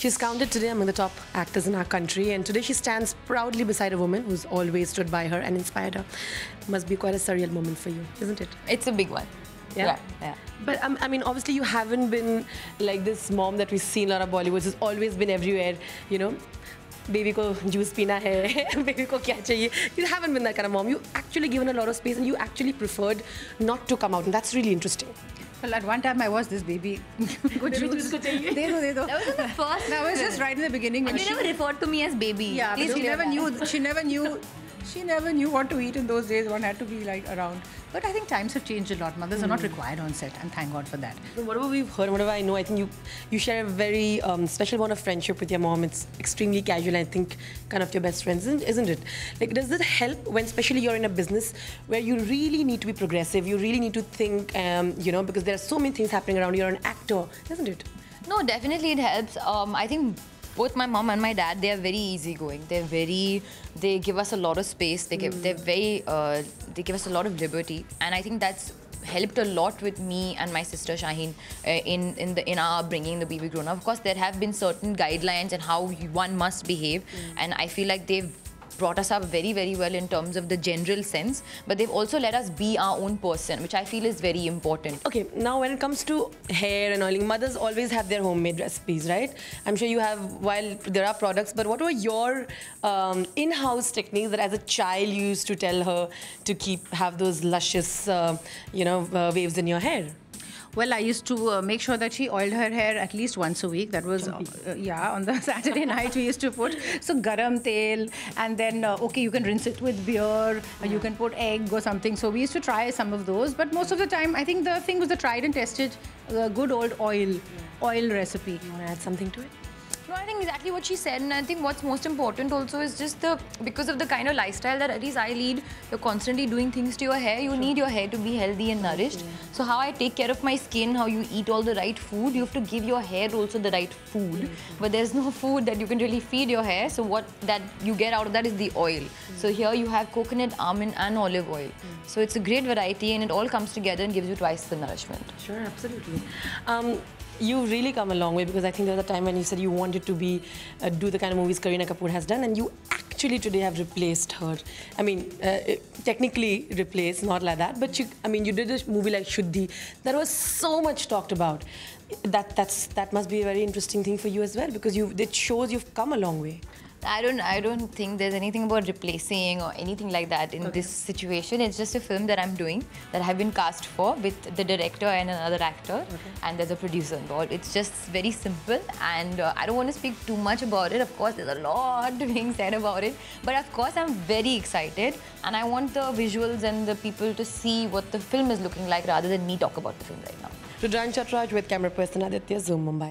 She's counted today among the top actors in our country, and today she stands proudly beside a woman who's always stood by her and inspired her. Must be quite a surreal moment for you, isn't it? It's a big one. Yeah? Yeah. But I mean, obviously you haven't been like this mom that we've seen a lot of Bollywood. Has always been everywhere, you know. Baby ko juice peena hai, baby ko kya chahiye. You haven't been that kind of mom. You actually given a lot of space and you actually preferred not to come out, and that's really interesting. Well, at one time I was this baby. Good juice. De do. That was in the first. That was just right in the beginning. And she never referred to me as baby. Yeah, but she never knew. She never knew what to eat in those days. One had to be like around. But I think times have changed a lot. Mothers are not required on set, and thank God for that. So whatever we've heard, whatever I know, I think you share a very special bond of friendship with your mom. It's extremely casual. I think kind of your best friends, isn't it? Like, does it help when, especially you're in a business where you really need to be progressive, you really need to think, you know, because there are so many things happening around. You're an actor, isn't it? No, definitely it helps. I think both my mom and my dad, they are very easygoing. They give us a lot of space. They give us a lot of liberty, and I think that's helped a lot with me and my sister Shaheen in our upbringing, the baby grown up. Of course, there have been certain guidelines and how one must behave, and I feel like they've brought us up very, very well in terms of the general sense, but they've also let us be our own person, which I feel is very important. Okay, now when it comes to hair and oiling, mothers always have their homemade recipes, right? I'm sure you have, while there are products, but what were your in-house techniques that as a child you used to tell her to have those luscious, waves in your hair? Well, I used to make sure that she oiled her hair at least once a week. That was, on the Saturday night we used to put garam tel, and then, okay, you can rinse it with beer, or you can put egg or something. So we used to try some of those. But most of the time, I think the thing was the tried and tested, good old oil recipe. You want to add something to it? No, I think exactly what she said, and I think what's most important also is just because of the kind of lifestyle that at least I lead, you're constantly doing things to your hair. You need your hair to be healthy and nourished. So how I take care of my skin, how you eat all the right food, you have to give your hair also the right food. But there's no food that you can really feed your hair, so what that you get out of that is the oil. So here you have coconut, almond and olive oil. So it's a great variety, and it all comes together and gives you twice the nourishment. Sure, absolutely. You've really come a long way, because I think there was a time when you said you wanted to do the kind of movies Kareena Kapoor has done, and you actually today have replaced her. I mean, technically replaced, not like that, but you did a movie like Shuddhi that was so much talked about. That must be a very interesting thing for you as well, because it shows you've come a long way. I don't think there's anything about replacing or anything like that in this situation. It's just a film that I'm doing, that I've been cast for with the director and another actor, and there's a producer involved. It's just very simple, and I don't want to speak too much about it. Of course, there's a lot being said about it, but of course I'm very excited, and I want the visuals and the people to see what the film is looking like rather than me talk about the film right now. Rudrani Chattoraj with camera person Aditya, Zoom, Mumbai.